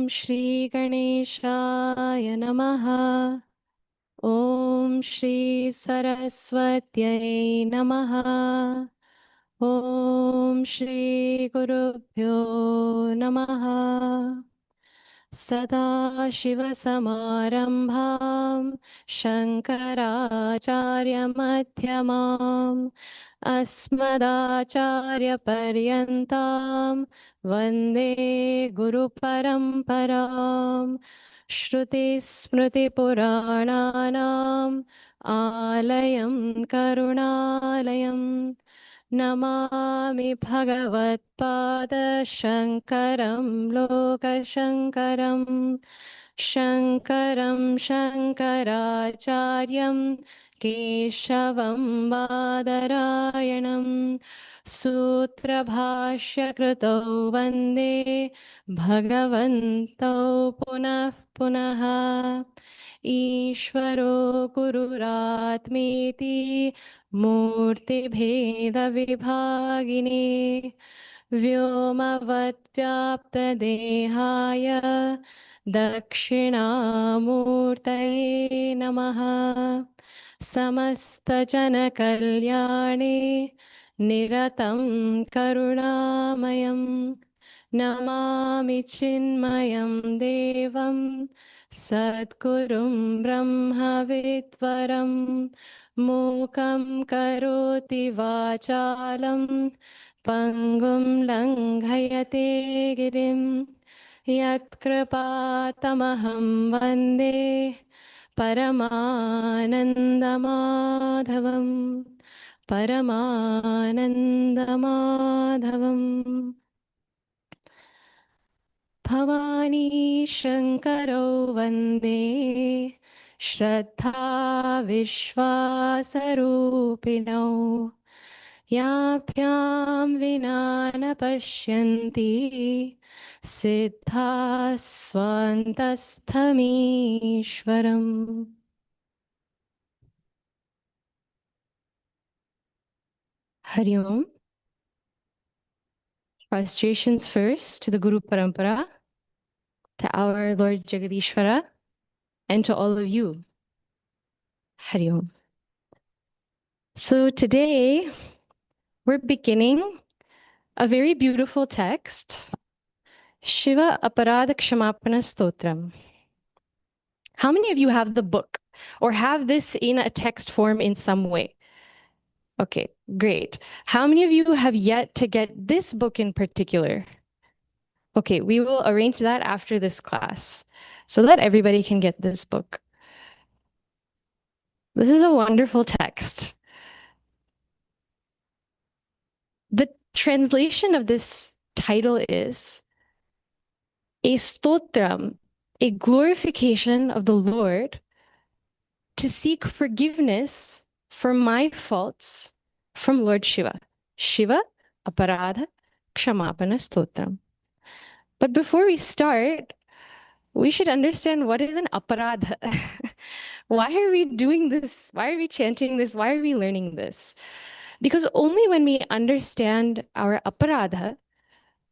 Shri Ganeshaya Namaha. Om Shri Saraswatyai Namaha. Om Shri Gurubhyo Namaha. Sada Shiva Samarambham Shankaracharya Madhyamam Asmadacharya Paryantam Vande Guru Paramparam Shruti Smriti Purananam Alayam Karunalayam Namami Bhagavad-pada Shankaram Lokashankaram Shankaram Shankaracharyam Keshavam Badarayanam Sutra Bhashya Krito Vande Bhagavantau Punah Punaha Ishvaro Gururatmeti मूर्तिभेदविभागिने व्योमवद्व्याप्तदेहाय दक्षिणामूर्तये नमः समस्तजनकल्याणे निरतं करुणामयं नमामि चिन्मयं देवं सद्गुरुं ब्रह्मविद्वरम् मूकं करोति वाचालं पङ्गुं लङ्घयते गिरिं यत्कृपातमहं वन्दे परमानन्दमाधवं परमानन्दमाधवम् भवानी शङ्करो वन्दे श्रद्धा विश्वासरूपिणौ याभ्यां विना न पश्यन्ति सिद्धाः स्वान्तस्थमीश्वरम् Hari Om. Prostrations first to the Guru Parampara, to our Lord Jagadishvara, and to all of you. Hari Om. So today, we're beginning a very beautiful text, Shiva Aparadha Kshamapana Stotram. How many of you have the book or have this in a text form in some way? Okay, great. How many of you have yet to get this book in particular? Okay, we will arrange that after this class so that everybody can get this book. This is a wonderful text. The translation of this title is a stotram, a glorification of the Lord to seek forgiveness for my faults from Lord Shiva. Shiva Aparadha Kshamapana Stotram. But before we start, we should understand what is an aparadha. Why are we doing this? Why are we chanting this? Why are we learning this? Because only when we understand our aparadha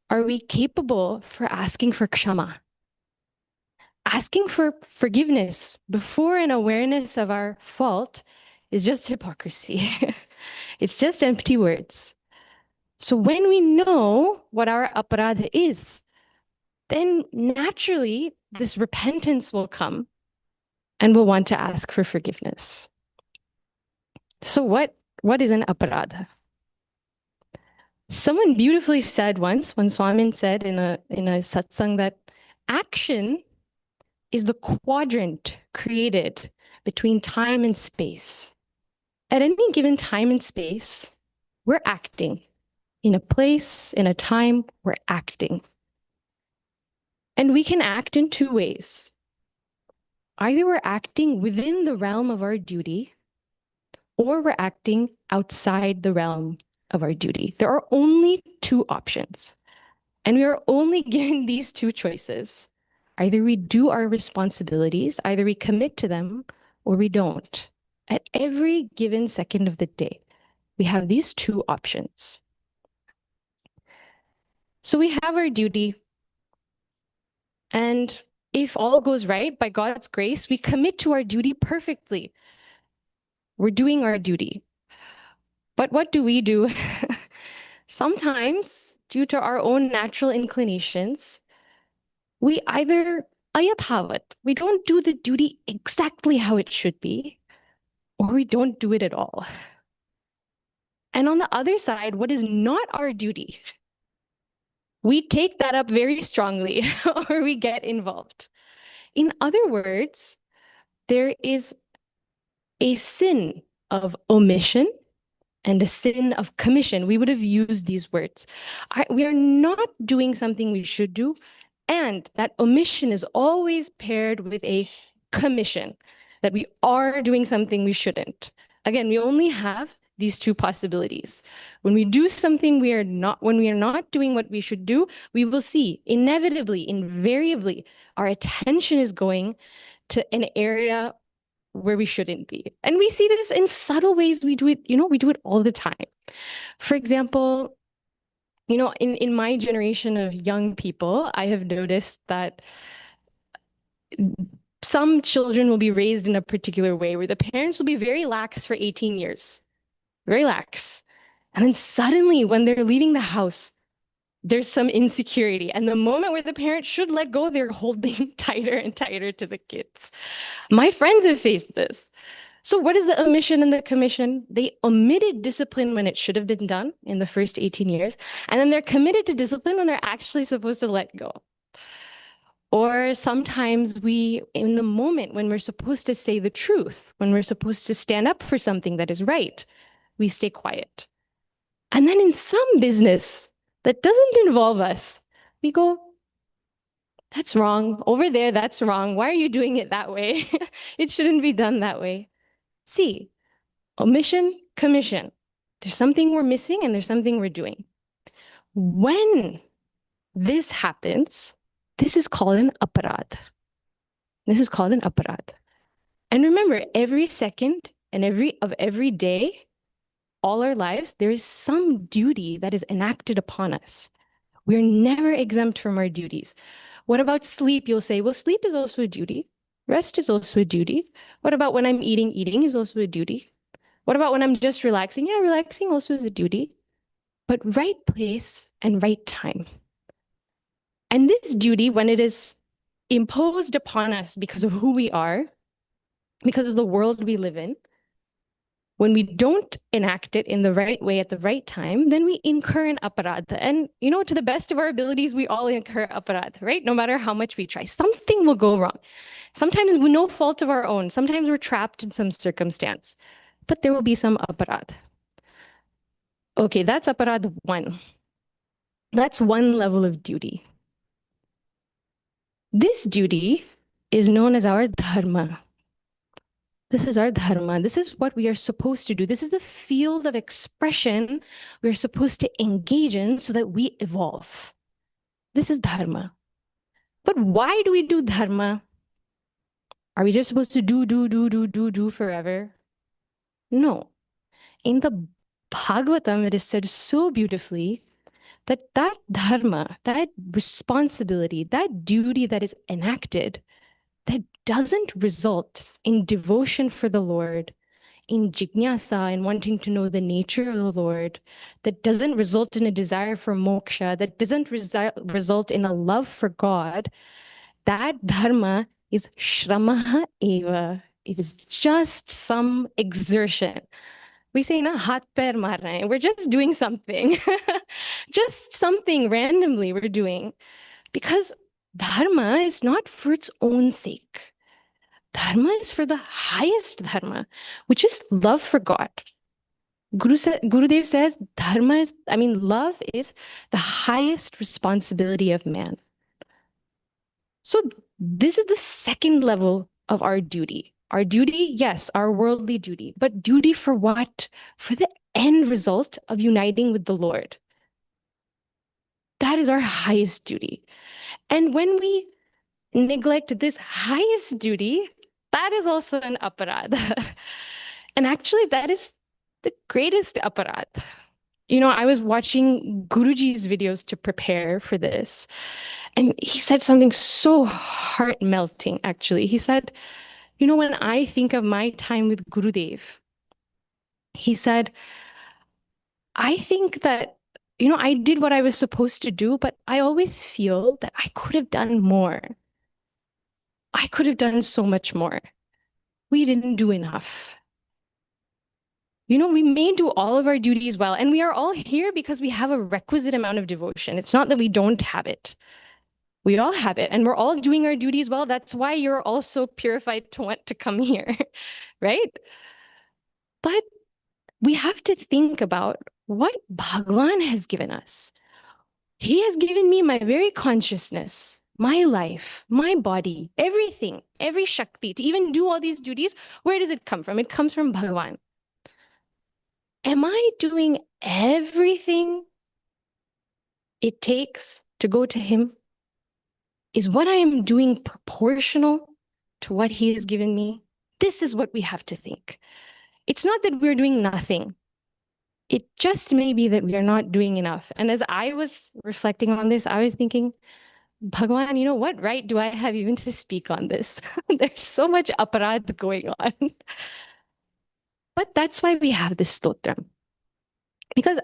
are we capable for asking for kshama. Asking for forgiveness before an awareness of our fault is just hypocrisy. It's just empty words. So when we know what our aparadha is, then naturally this repentance will come and we'll want to ask for forgiveness. So what is an aparadha? Someone beautifully said once, when Swamin said in a satsang, that action is the quadrant created between time and space. At any given time and space, we're acting. In a place, in a time, we're acting. And we can act in two ways. Either we're acting within the realm of our duty, or we're acting outside the realm of our duty. There are only two options. And we are only given these two choices. Either we do our responsibilities, either we commit to them, or we don't. At every given second of the day, we have these two options. So we have our duty. And if all goes right, by God's grace, we commit to our duty perfectly. We're doing our duty. But what do? Sometimes, due to our own natural inclinations, we either ayathavat, we don't do the duty exactly how it should be, or we don't do it at all. And on the other side, what is not our duty, we take that up very strongly or we get involved. In other words, there is a sin of omission and a sin of commission. We would have used these words. We are not doing something we should do, and that omission is always paired with a commission, that we are doing something we shouldn't. Again, we only have these two possibilities. When we do something when we are not doing what we should do, we will see inevitably, invariably, our attention is going to an area where we shouldn't be. And we see this in subtle ways. We do it all the time. For example, in my generation of young people, I have noticed that some children will be raised in a particular way where the parents will be very lax for 18 years, very lax. And then suddenly, when they're leaving the house, there's some insecurity. And the moment where the parents should let go, they're holding tighter and tighter to the kids. My friends have faced this. So what is the omission and the commission? They omitted discipline when it should have been done in the first 18 years, and then they're committed to discipline when they're actually supposed to let go. Or sometimes in the moment when we're supposed to say the truth, when we're supposed to stand up for something that is right, we stay quiet. And then in some business that doesn't involve us, we go, that's wrong. Over there, that's wrong. Why are you doing it that way? It shouldn't be done that way. See, omission, commission. There's something we're missing and there's something we're doing. When this happens, this is called an aparadh. This is called an aparadh. And remember, every second and every day, all our lives, there is some duty that is enacted upon us. We're never exempt from our duties. What about sleep? You'll say, well, sleep is also a duty. Rest is also a duty. What about when I'm eating? Eating is also a duty. What about when I'm just relaxing? Yeah, relaxing also is a duty. But right place and right time. And this duty, when it is imposed upon us because of who we are, because of the world we live in, when we don't enact it in the right way at the right time, then we incur an aparadha. And, to the best of our abilities, we all incur aparadha, right? No matter how much we try, something will go wrong. Sometimes with no fault of our own. Sometimes we're trapped in some circumstance, but there will be some aparadha. Okay, that's aparadha 1. That's one level of duty. This duty is known as our dharma. This is our dharma. This is what we are supposed to do. This is the field of expression we're supposed to engage in so that we evolve. This is dharma. But why do we do dharma? Are we just supposed to do forever? No. In the Bhagavatam, it is said so beautifully that dharma, that responsibility, that duty that is enacted, that doesn't result in devotion for the Lord, in jignasa, in wanting to know the nature of the Lord, that doesn't result in a desire for moksha, that doesn't result in a love for God, that dharma is shramaha eva. It is just some exertion. We say, na hat per mar rahe hain. We're just doing something. Just something randomly we're doing. Because dharma is not for its own sake. Dharma is for the highest dharma, which is love for God. Gurudev says love is the highest responsibility of man. So this is the second level of our duty. Our duty, yes, our worldly duty, but duty for what? For the end result of uniting with the Lord. That is our highest duty. And when we neglect this highest duty, that is also an aparadha. And actually, that is the greatest aparadha. I was watching Guruji's videos to prepare for this. And he said something so heart melting, actually. He said, when I think of my time with Gurudev, he said, I think that, I did what I was supposed to do, but I always feel that I could have done more. I could have done so much more. We didn't do enough. We may do all of our duties well, and we are all here because we have a requisite amount of devotion. It's not that we don't have it. We all have it, and we're all doing our duties well. That's why you're all so purified to want to come here, right? But we have to think about what Bhagwan has given us. He has given me my very consciousness, my life, my body, everything, every Shakti to even do all these duties. Where does it come from? It comes from Bhagwan. Am I doing everything it takes to go to him? Is what I am doing proportional to what he has given me? This is what we have to think. It's not that we're doing nothing. It just may be that we are not doing enough. And as I was reflecting on this, I was thinking, Bhagwan, what right do I have even to speak on this? There's so much aparadha going on. But that's why we have this stotram. Because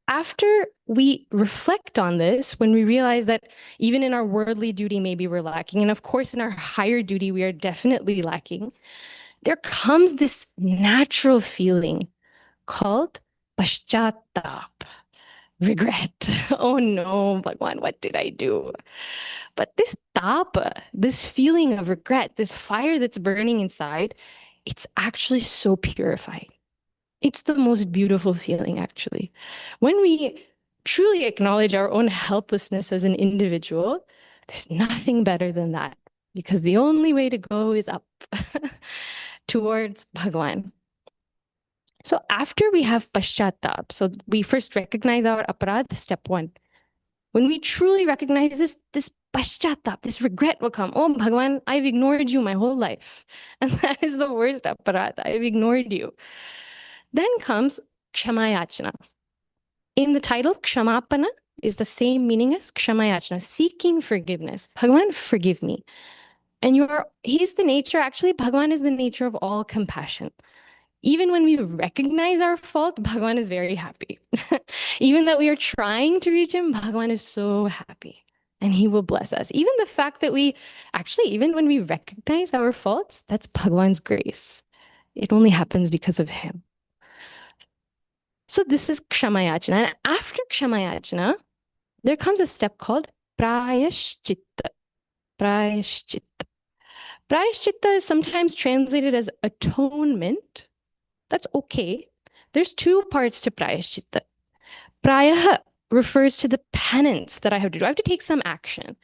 after we reflect on this, when we realize that even in our worldly duty, maybe we're lacking, and of course in our higher duty, we are definitely lacking, there comes this natural feeling called paschatap, regret. Oh no, Bhagwan, what did I do? But this tapa, this feeling of regret, this fire that's burning inside, it's actually so purifying. It's the most beautiful feeling, actually. When we truly acknowledge our own helplessness as an individual, there's nothing better than that, because the only way to go is up towards Bhagwan. So after we have paschatap, so we first recognize our aparadha, step one. When we truly recognize this paschatap, this regret will come. Oh, Bhagwan, I've ignored you my whole life. And that is the worst aparadha. I've ignored you. Then comes kshamayachana. In the title, Kshamapana is the same meaning as Kshamayachana, seeking forgiveness. Bhagwan, forgive me. And he's the nature, actually, Bhagwan is the nature of all compassion. Even when we recognize our fault, Bhagwan is very happy. Even that we are trying to reach him, Bhagwan is so happy. And he will bless us. Even the fact that even when we recognize our faults, that's Bhagwan's grace. It only happens because of him. So this is Kshamayachana. And after Kshamayachana, there comes a step called Prayashchitta. Prayashchitta. Prayashchitta is sometimes translated as atonement. That's okay. There's two parts to Prayashchitta. Prayaha refers to the penance that I have to do. I have to take some action.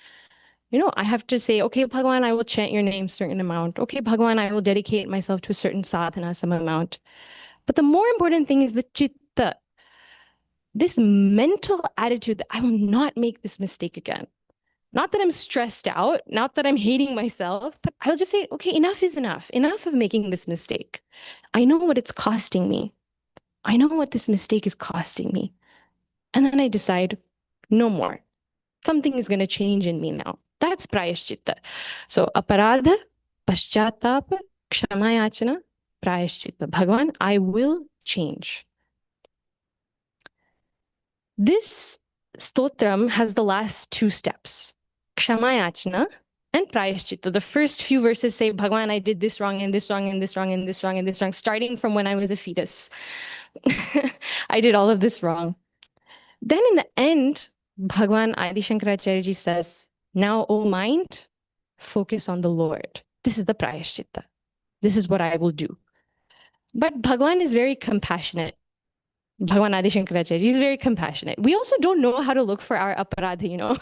I have to say, okay, Bhagwan, I will chant your name a certain amount. Okay, Bhagwan, I will dedicate myself to a certain sadhana, some amount. But the more important thing is the chitta, this mental attitude that I will not make this mistake again. Not that I'm stressed out, not that I'm hating myself, but I'll just say, okay, enough is enough. Enough of making this mistake. I know what it's costing me. I know what this mistake is costing me. And then I decide, no more. Something is going to change in me now. That's prayashchitta. So aparadha, paschatapa, kshamayachana, prayashchitta. Bhagwan, I will change. This stotram has the last two steps, kshamayachana and prayashchitta. The first few verses say, Bhagwan, I did this wrong and this wrong and this wrong and this wrong and this wrong, starting from when I was a fetus. I did all of this wrong. Then in the end, Bhagwan Adi Shankaracharya ji says, now, O mind, focus on the Lord. This is the prayashchitta. This is what I will do. But Bhagwan is very compassionate. Bhagwan Adi Shankaracharya is very compassionate. We also don't know how to look for our aparadha,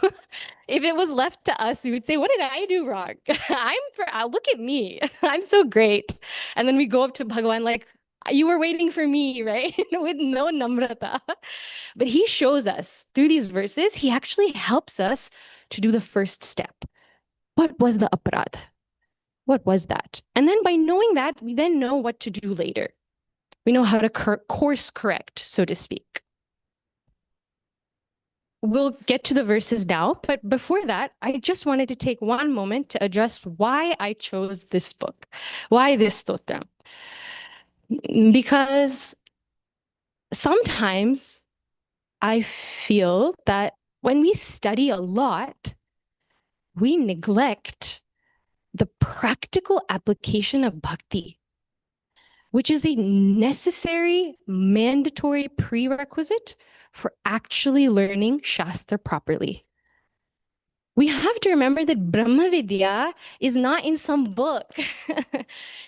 If it was left to us, we would say, what did I do wrong? Look at me. I'm so great. And then we go up to Bhagwan like, you were waiting for me, right? With no namrata. But he shows us through these verses, he actually helps us to do the first step. What was the aparadha? What was that? And then by knowing that, we then know what to do later. We know how to course correct, so to speak. we'll get to the verses now, but before that, I just wanted to take one moment to address why I chose this book, why this stotra. Because sometimes I feel that when we study a lot, we neglect the practical application of bhakti, which is a necessary, mandatory prerequisite for actually learning Shastra properly. We have to remember that Brahma Vidya is not in some book.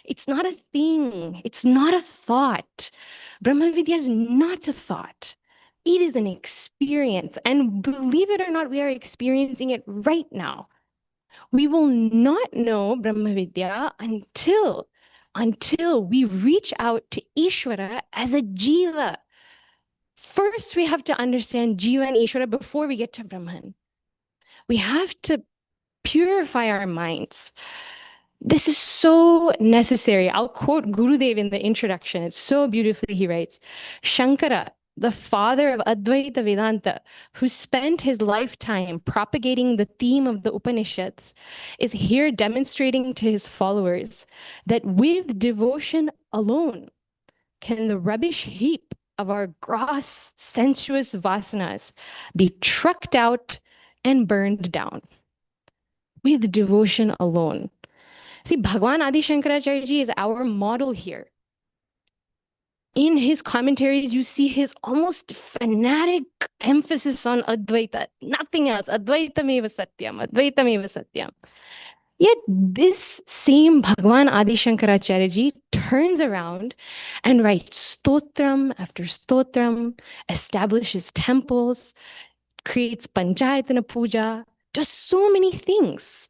It's not a thing. It's not a thought. Brahma Vidya is not a thought. It is an experience. And believe it or not, we are experiencing it right now. We will not know Brahma Vidya until we reach out to Ishvara as a jiva. First, we have to understand jiva and Ishvara before we get to Brahman. We have to purify our minds. This is so necessary. I'll quote Gurudev in the introduction. It's so beautifully he writes, Shankara, the father of Advaita Vedanta, who spent his lifetime propagating the theme of the Upanishads, is here demonstrating to his followers that with devotion alone can the rubbish heap of our gross, sensuous vasanas be trucked out and burned down. With devotion alone. See, Bhagwan Adi Shankaracharya ji is our model here. In his commentaries, you see his almost fanatic emphasis on Advaita, nothing else. Advaitameva Satyam, Advaitameva Satyam. Yet this same Bhagwan Adi Shankaracharya ji turns around and writes stotram after stotram, establishes temples, creates panchayatana puja, does so many things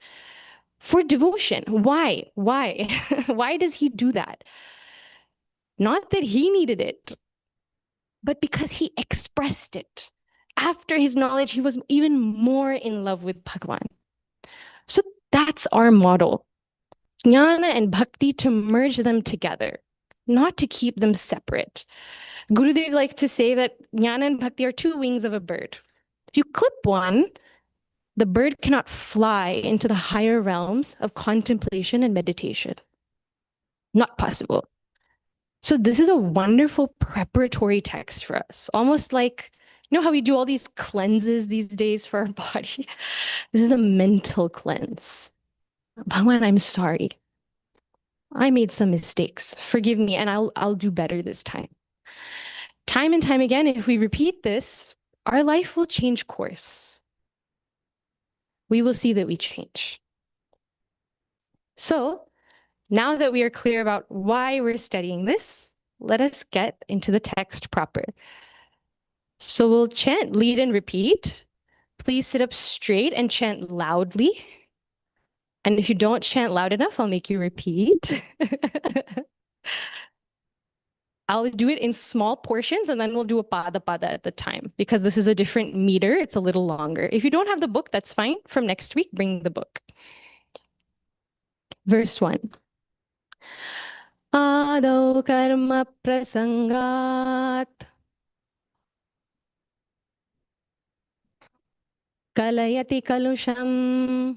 for devotion. Why? Why? Why does he do that? Not that he needed it, but because he expressed it. After his knowledge, he was even more in love with Bhagwan. So that's our model. Jnana and bhakti, to merge them together, not to keep them separate. Gurudev liked to say that jnana and bhakti are two wings of a bird. If you clip one, the bird cannot fly into the higher realms of contemplation and meditation. Not possible. So this is a wonderful preparatory text for us, almost like, you know how we do all these cleanses these days for our body? This is a mental cleanse. Bhagwan, I'm sorry. I made some mistakes. Forgive me, and I'll do better this time. Time and time again, if we repeat this, our life will change course. We will see that we change. So now that we are clear about why we're studying this, let us get into the text proper. So we'll chant, lead, and repeat. Please sit up straight and chant loudly. And if you don't chant loud enough, I'll make you repeat. I'll do it in small portions and then we'll do a pada at the time because this is a different meter. It's a little longer. If you don't have the book, that's fine. From next week, bring the book. Verse 1. Adau karma prasangat kalayati kalusham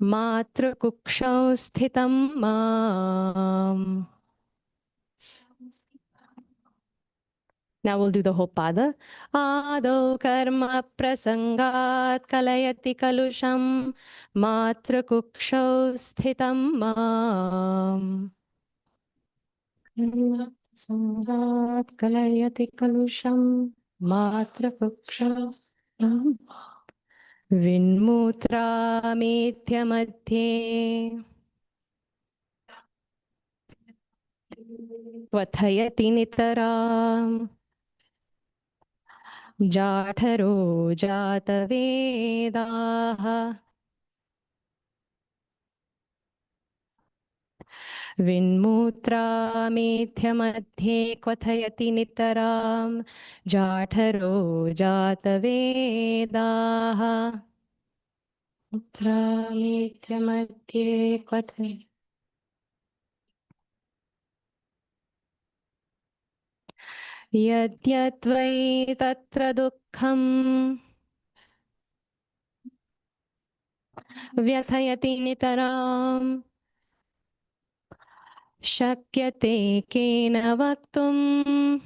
matra kukshaw sthitam mam. Now we'll do the whole pada. Adau karma prasangat kalayati kalusham matra kukshaw sthitam mam. Prasangat kalayati kalusham matra kukshaw sthitam Vinmutra metya madhye Vathayati nitaram Jatharo jatavedaha Vinmutra metya madhye Vathayati nitaram Jatharo jatavedaha Mutra metya madhye Vathayati. यद्यद्वै तत्र दुःखं व्यथयति नितराम् शक्यते केन वक्तुम्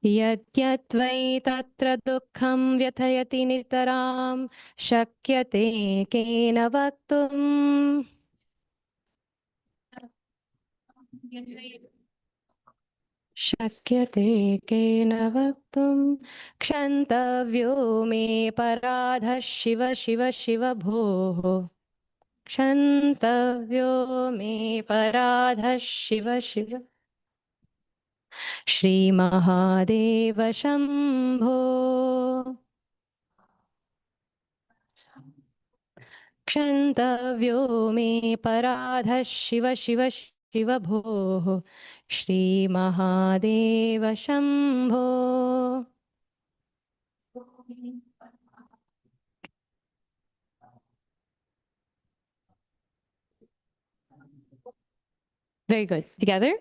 यद्यद्वै तत्र दुःखं व्यथयति नितरां शक्यते केन वक्तुम् शक्यते केन वक्तुम् क्षन्तव्यो मे पराधः शिव शिव शिव भोः क्षन्तव्यो मे पराधः शिव शिव श्रीमहादेव शम्भो क्षन्तव्यो मे पराधः शिव शिव शिव भोः श्रीमहादेव Shambho Very good. Together.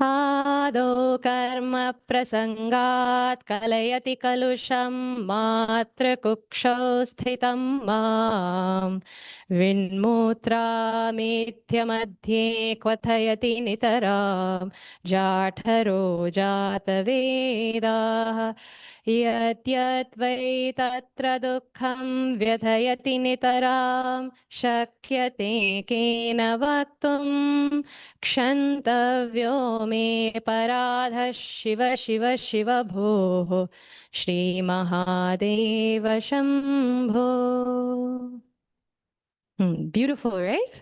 Ado karma prasangat kalayati kalusham matra kuksho sthitam mam vinmutra mithya madhye kvathayati nitaram jatharo jatavedah यद्यद्वै तत्र दुःखं व्यथयति नितरां शक्यते केन वक्तुम् क्षन्तव्यो मे पराधः शिव शिव शिव भोः श्रीमहादेव Shambho. Beautiful, right?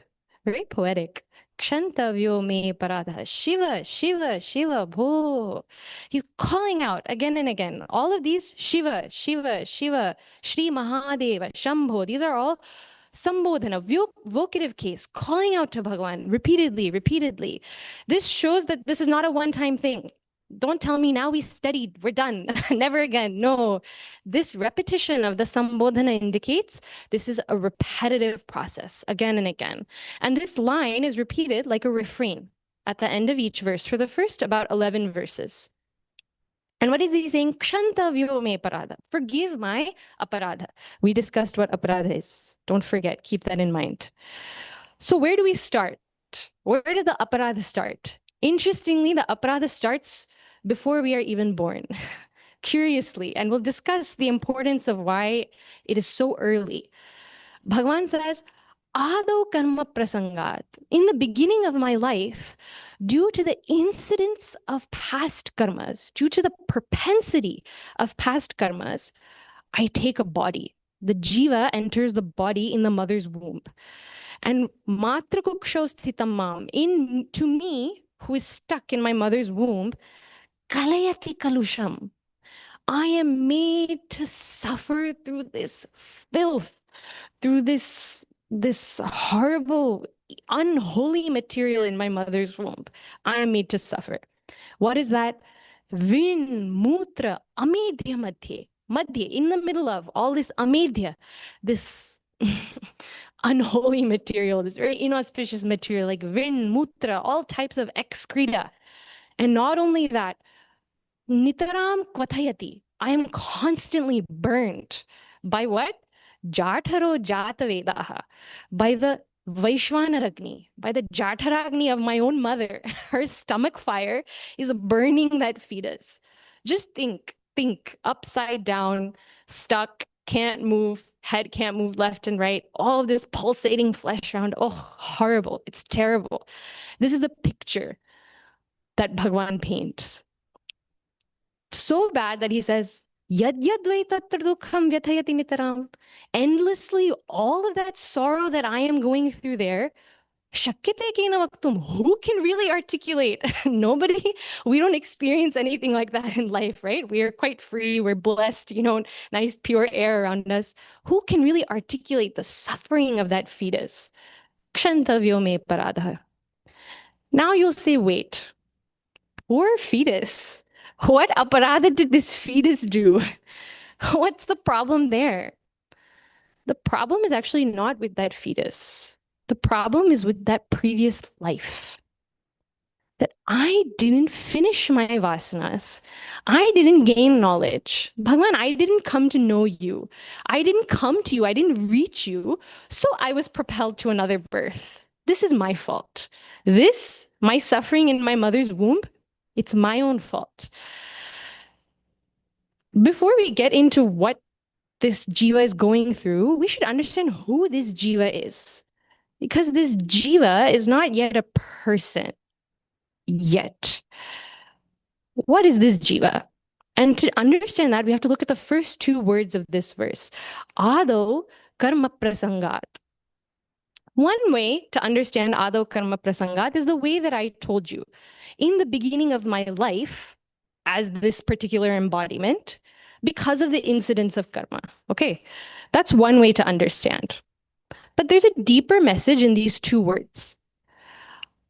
Very poetic. Kshantavyo me paradha. Shiva, Shiva, Shiva, Bho. He's calling out again and again. All of these, Shiva, Shiva, Shiva, Shri Mahadeva, Shambho. These are all sambodhana, vocative case, calling out to Bhagavan repeatedly, repeatedly. This shows that this is not a one-time thing. Don't tell me now we studied, we're done, never again. No, this repetition of the sambodhana indicates this is a repetitive process again and again. And this line is repeated like a refrain at the end of each verse for the first about 11 verses. And what is he saying? Kshantavyo me aparadha. Forgive my aparadha. We discussed what aparadha is. Don't forget, keep that in mind. So where do we start? Where did the aparadha start? Interestingly, the aparadha starts before we are even born. Curiously, and we'll discuss the importance of why it is so early. Bhagavan says, Ado karma prasangat. In the beginning of my life, due to the incidence of past karmas, due to the propensity of past karmas, I take a body. The jiva enters the body in the mother's womb. And matrakuksho sthitam mam, to me, who is stuck in my mother's womb, kalayati kalusham. I am made to suffer through this filth, through this horrible, unholy material in my mother's womb. I am made to suffer. What is that? Vin, mutra, amedhya madhye. Madhye, in the middle of all this amedhya, this unholy material, this very inauspicious material like vin, mutra, all types of excreta. And not only that, nitaram kvathayati. I am constantly burned. By what? Jatharo jatavedaha. By the Vaishwanaragni, by the Jatharagni of my own mother. Her stomach fire is burning that fetus. Just think, upside down, stuck, can't move, head can't move left and right, all of this pulsating flesh around. Oh, horrible. It's terrible. This is the picture that Bhagwan paints. So bad that he says, Yadyadvai tatra dukham vyathayati nitaram. Endlessly, all of that sorrow that I am going through there, shakyate kena vaktum. Who can really articulate? Nobody. We don't experience anything like that in life, right? We are quite free. We're blessed, nice pure air around us. Who can really articulate the suffering of that fetus? Kshantavyo me paradha. Now you'll say, wait, poor fetus. What aparadha did this fetus do? What's the problem there? The problem is actually not with that fetus. The problem is with that previous life. that I didn't finish my vasanas. I didn't gain knowledge. Bhagwan, I didn't come to know you. I didn't come to you. I didn't reach you. So I was propelled to another birth. This is my fault. This, my suffering in my mother's womb, it's my own fault. Before we get into what this jiva is going through, we should understand who this jiva is. Because this jiva is not yet a person. Yet. What is this jiva? And to understand that, we have to look at the first two words of this verse. Ado karma prasangat. One way to understand ado karma prasangat is the way that I told you. In the beginning of my life, as this particular embodiment, because of the incidence of karma. Okay, that's one way to understand. But there's a deeper message in these two words.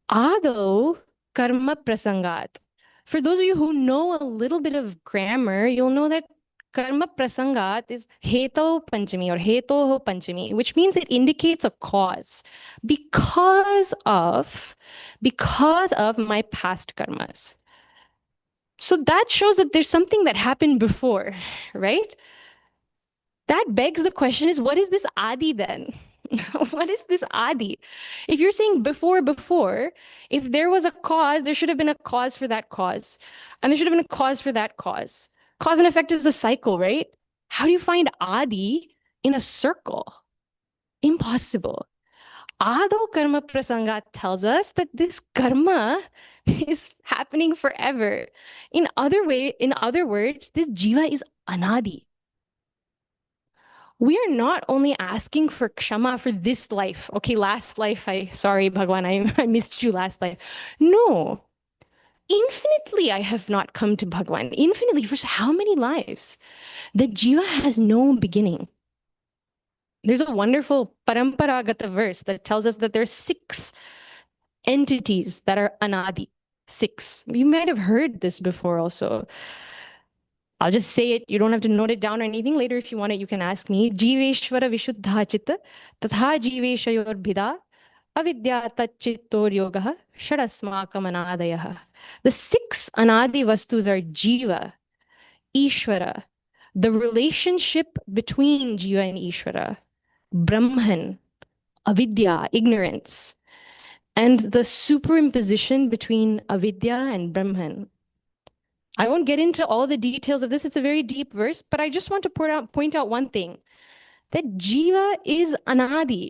Ado karma prasangat. For those of you who know a little bit of grammar, you'll know that karma prasangat is heto panchami or hetoho panchami, which means it indicates a cause. Because of my past karmas. So that shows that there's something that happened before, right? That begs the question is, what is this adi then? What is this adi? If you're saying before, if there was a cause, there should have been a cause for that cause. And there should have been a cause for that cause. Cause and effect is a cycle, right? How do you find adi in a circle? Impossible. Ado karma prasangat tells us that this karma is happening forever. In other words, this jiva is anadi. We are not only asking for kshama for this life. Okay, last life, sorry, Bhagwan, I missed you last life. No, infinitely I have not come to Bhagwan. Infinitely, for how many lives? The jiva has no beginning. There's a wonderful paramparagata verse that tells us that there's 6 entities that are anadi. 6. You might have heard this before also. I'll just say it. You don't have to note it down or anything. Later, if you want it, you can ask me. Jiveshvara vishuddha chitta tatha jiveshayor bhida avidya tachittor yogaha shadasmakam anadayah. The 6 anadi vastus are jiva, Ishvara, the relationship between jiva and Ishvara, Brahman, avidya, ignorance, and the superimposition between avidya and Brahman. I won't get into all the details of this. It's a very deep verse, but I just want to point out one thing, that jiva is anadi.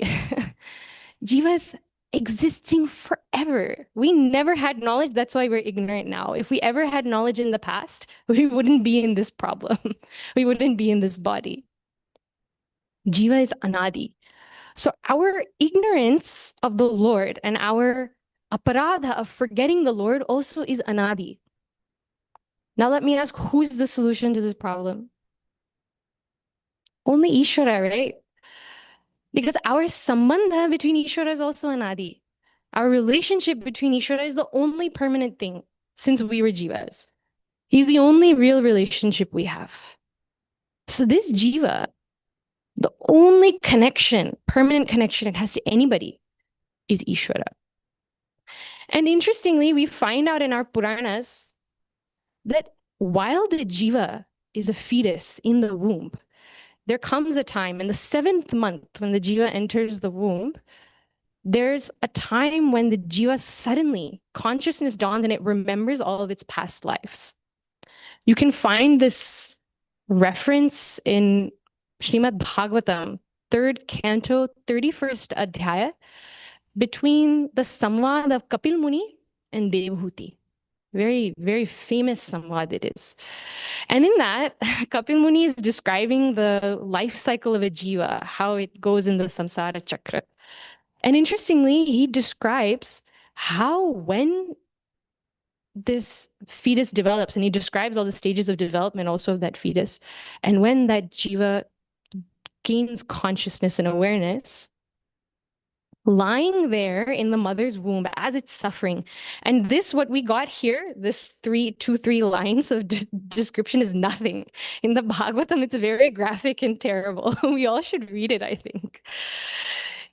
Jiva is existing forever. We never had knowledge. That's why we're ignorant now. If we ever had knowledge in the past, we wouldn't be in this problem. We wouldn't be in this body. Jiva is anadi. So our ignorance of the Lord and our aparadha of forgetting the Lord also is anadi. Now let me ask, who's the solution to this problem? Only Ishvara, right? Because our sambandha between Ishvara is also anadi. Our relationship between Ishvara is the only permanent thing since we were jivas. He's the only real relationship we have. So this jiva, the only connection, permanent connection it has to anybody is Ishvara. And interestingly, we find out in our Puranas that while the jiva is a fetus in the womb, there comes a time in the 7th month when the jiva enters the womb, there's a time when the jiva suddenly, consciousness dawns and it remembers all of its past lives. You can find this reference in Srimad Bhagavatam, 3rd canto, 31st adhyaya, between the samvad of Kapil Muni and Devhuti. Very, very famous samvad it is. And in that, Kapil Muni is describing the life cycle of a jiva, how it goes in the samsara chakra. And interestingly, he describes how when this fetus develops, and he describes all the stages of development also of that fetus, and when that jiva gains consciousness and awareness, lying there in the mother's womb as it's suffering. And this, what we got here, this 3 lines of description is nothing. In the Bhagavatam, it's very graphic and terrible. We all should read it, I think.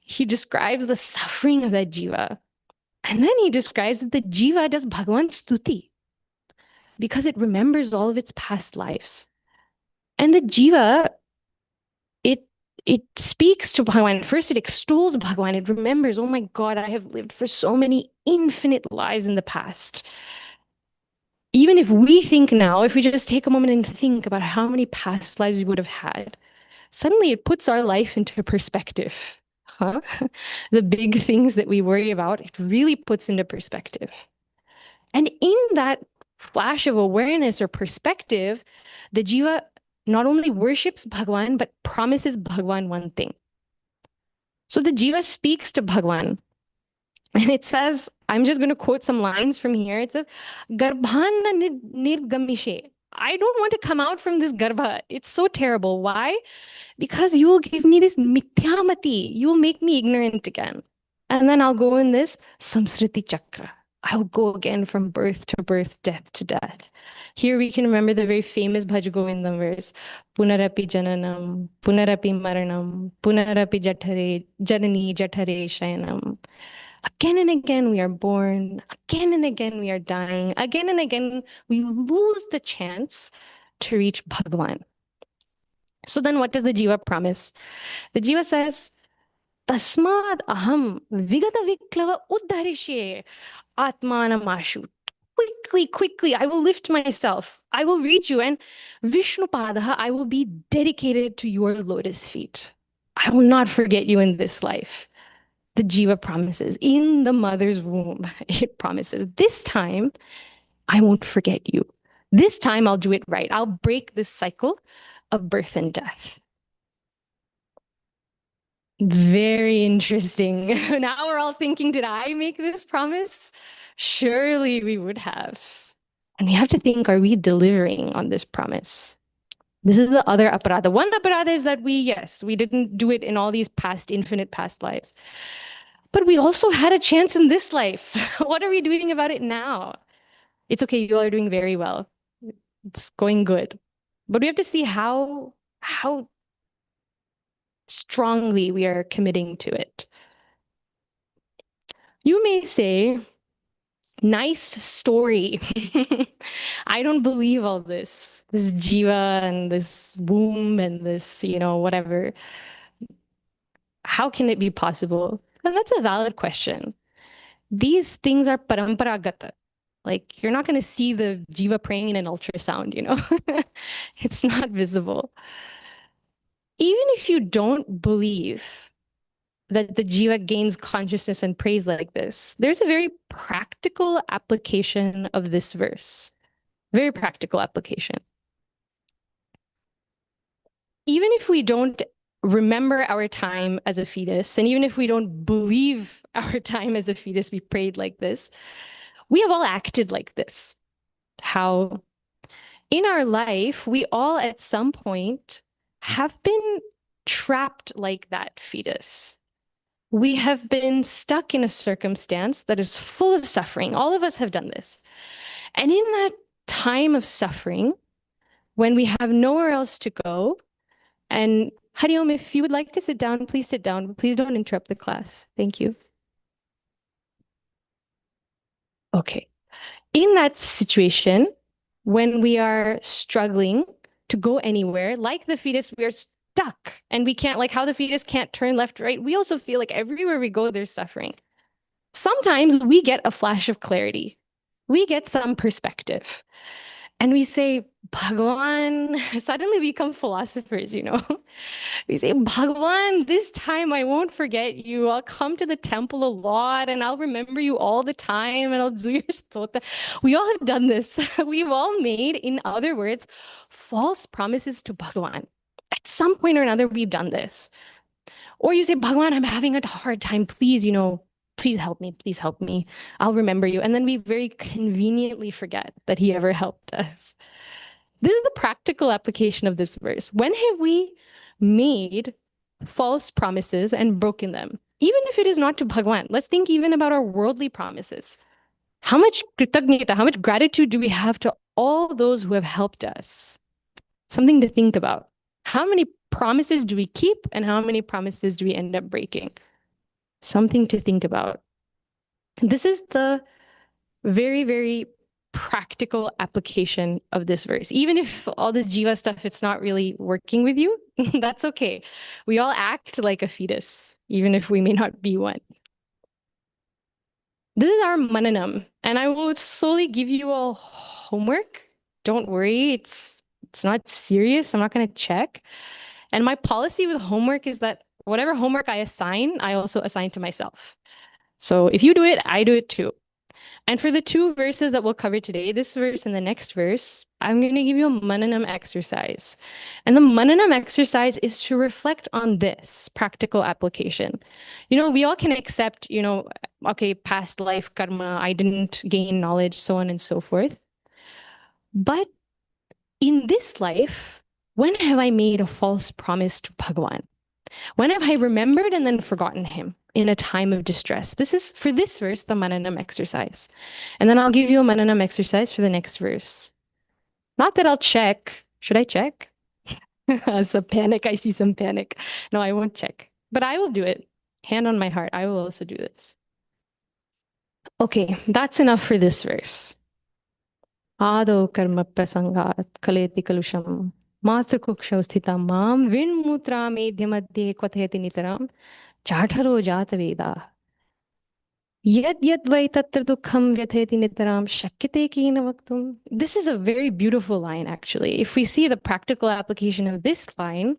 He describes the suffering of that jiva. And then he describes that the jiva does Bhagavan Stuti because it remembers all of its past lives. And the jiva, it it speaks to Bhagavan. First, it extols Bhagavan. It remembers, oh my God, I have lived for so many infinite lives in the past. Even if we think now, if we just take a moment and think about how many past lives we would have had, suddenly it puts our life into perspective. Huh? The big things that we worry about, it really puts into perspective. And in that flash of awareness or perspective, the jiva not only worships Bhagwan, but promises Bhagwan one thing. So the jiva speaks to Bhagwan, and it says, I'm just going to quote some lines from here. It says, Garbhana nirgamishe. I don't want to come out from this garbha. It's so terrible. Why? Because you will give me this mithyamati. You will make me ignorant again. And then I'll go in this samsriti chakra. I'll go again from birth to birth, death to death. Here we can remember the very famous Bhaj Govindam verse, Punarapi jananam, punarapi maranam, punarapi jathare, janani jathare shayanam. Again and again we are born, again and again we are dying, again and again we lose the chance to reach Bhagwan. So then what does the jiva promise? The jiva says, Tasmad aham vigata viklava uddharishe atmanam ashu. Quickly, quickly, I will lift myself. I will reach you. And Vishnupadaha, I will be dedicated to your lotus feet. I will not forget you in this life. The jiva promises. In the mother's womb, it promises. This time, I won't forget you. This time, I'll do it right. I'll break this cycle of birth and death. Very interesting. Now we're all thinking, did I make this promise? Surely we would have. And we have to think, are we delivering on this promise? This is the other aparadha. One aparadha is that yes, we didn't do it in all these past, infinite past lives. But we also had a chance in this life. What are we doing about it now? It's okay, you all are doing very well. It's going good. But we have to see how strongly we are committing to it. You may say, nice story. I don't believe all this jiva and this womb and this, whatever. How can it be possible? And that's a valid question. These things are paramparagata. Like, you're not going to see the jiva praying in an ultrasound, It's not visible. Even if you don't believe that the jiva gains consciousness and prays like this, there's a very practical application of this verse. Very practical application. Even if we don't remember our time as a fetus, and even if we don't believe our time as a fetus, we prayed like this, we have all acted like this. How in our life, we all at some point have been trapped like that fetus. We have been stuck in a circumstance that is full of suffering. All of us have done this. And in that time of suffering, when we have nowhere else to go, and Hariom, if you would like to sit down, please sit down. Please don't interrupt the class. Thank you. Okay. In that situation, when we are struggling to go anywhere, like the fetus, we are stuck and we can't, like how the fetus can't turn left, right. We also feel like everywhere we go, there's suffering. Sometimes we get a flash of clarity. We get some perspective. And we say, Bhagwan, suddenly we become philosophers, We say, Bhagwan, this time I won't forget you. I'll come to the temple a lot and I'll remember you all the time and I'll do your stota. We all have done this. We've all made, in other words, false promises to Bhagwan. At some point or another, we've done this. Or you say, Bhagwan, I'm having a hard time. Please, please help me. Please help me. I'll remember you. And then we very conveniently forget that he ever helped us. This is the practical application of this verse. When have we made false promises and broken them? Even if it is not to Bhagwan, let's think even about our worldly promises. How much kritagnyata, how much gratitude do we have to all those who have helped us? Something to think about. How many promises do we keep and how many promises do we end up breaking? Something to think about. This is the very, very practical application of this verse. Even if all this jiva stuff, it's not really working with you, that's okay. We all act like a fetus, even if we may not be one. This is our mananam, and I will slowly give you all homework. Don't worry, it's not serious. I'm not going to check. And my policy with homework is that whatever homework I assign, I also assign to myself. So if you do it, I do it too. And for the two verses that we'll cover today, this verse and the next verse, I'm going to give you a mananam exercise. And the mananam exercise is to reflect on this practical application. We all can accept, okay, past life karma, I didn't gain knowledge, so on and so forth. But in this life, when have I made a false promise to Bhagavan? When have I remembered and then forgotten him in a time of distress? This is, for this verse, the mananam exercise. And then I'll give you a mananam exercise for the next verse. Not that I'll check. Should I check? Some panic. I see some panic. No, I won't check. But I will do it. Hand on my heart. I will also do this. Okay, that's enough for this verse. Ado karma prasangat kaleti kalusham matrikukshav sthita mam vinmutra medhya madhye kwathayati nitaram चाठरो जात वेदा यद यद वै तत्र दुःखम व्यथयति नितराम शक्यते केन वक्तुम. This is a very beautiful line, actually. If we see the practical application of this line,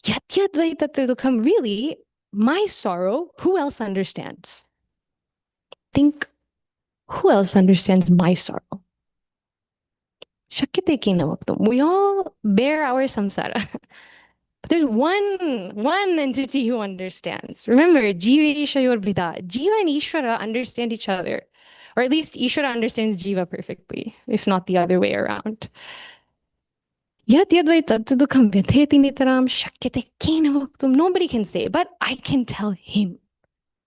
yad yad vai tatra dukham, really, my sorrow, who else understands? Think, who else understands my sorrow? Shakyate kena vaktum. We all bear our samsara. But there's one entity who understands. Remember, Jiva Ishayor Vida. Jiva and Ishvara understand each other. Or at least Ishvara understands Jiva perfectly, if not the other way around. Yad yadvai tattudukam vyadheti nitaram shakyate kena vaktum. Nobody can say, but I can tell him.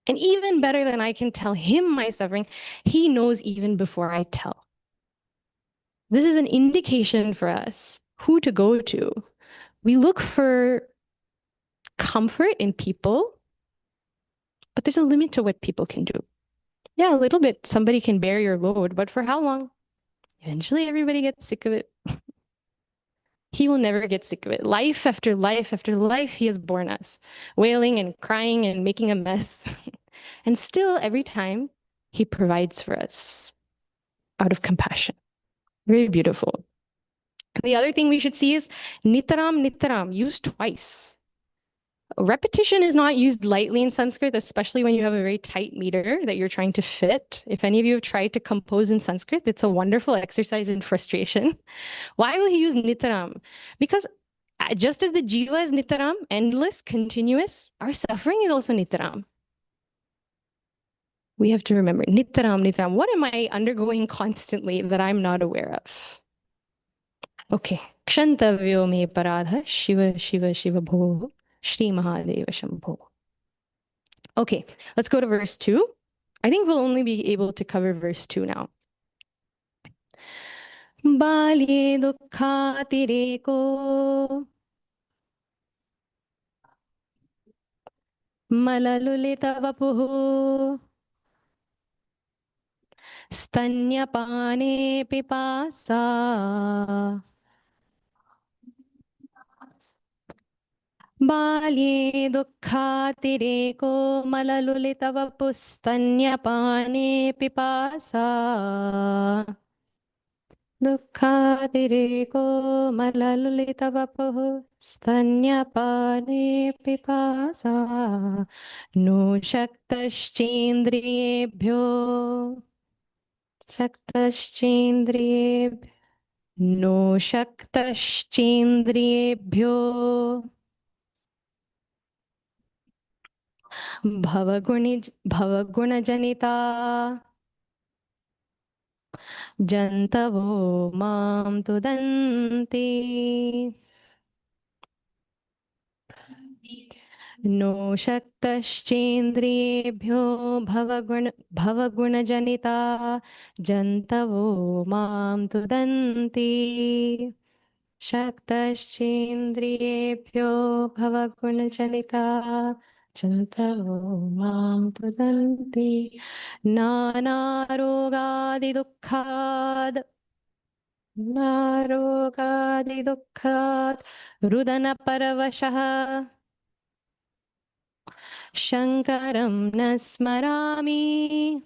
And even better than I can tell him my suffering, he knows even before I tell. This is an indication for us who to go to. We look for comfort in people, but there's a limit to what people can do. Yeah, a little bit. Somebody can bear your load, but for how long? Eventually, everybody gets sick of it. He will never get sick of it. Life after life after life, he has borne us, wailing and crying and making a mess. And still, every time, he provides for us out of compassion. Very beautiful. The other thing we should see is nitaram, nitaram, used twice. Repetition is not used lightly in Sanskrit, especially when you have a very tight meter that you're trying to fit. If any of you have tried to compose in Sanskrit, it's a wonderful exercise in frustration. Why will he use nitaram? Because just as the jiva is nitaram, endless, continuous, our suffering is also nitaram. We have to remember, nitaram, nitaram. What am I undergoing constantly that I'm not aware of? Okay. Kshantavyo me paradha, Shiva, Shiva, Shiva bho, Shri Mahadeva Shambho. Okay, let's go to verse 2. I think we'll only be able to cover verse 2 now. Balye dukkhatireko malalulita vapuhu stanyapane pipasa. बाल्ये दुःखातिरेको मललुलितवपुस्तन्यपाने पिपासा दुःखातिरेको मललुलितवपुः स्तन्यपाने पिपासा no शक्तश्चेन्द्रियेभ्यो शक्तश्चेन्द्रियेभ्यो no शक्तश्चेन्द्रियेभ्यो भवगुणजनिता जन्तवो मां तुदन्ति no शक्तश्चेन्द्रियेभ्यो भवगुणजनिता जन्तवो मां तुदन्ति शक्तश्चेन्द्रियेभ्यो भवगुणजनिता Chantavo mam tudanti nana rogadi dukkhad narogadi dukkhad rudana paravashah Shankaram nasmarami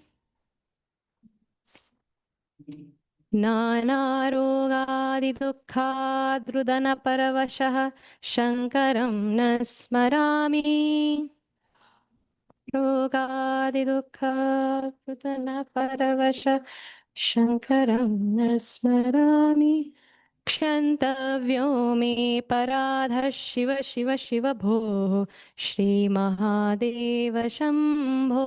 नानारोगादि दुःखाद्रुदन परवशः शङ्करं न स्मरामि रोगादि दुःखाद्रुदन परवशः शङ्करं न स्मरामि क्षन्तव्यो मे पराधः शिव शिव शिव भोः श्रीमहादेव शम्भो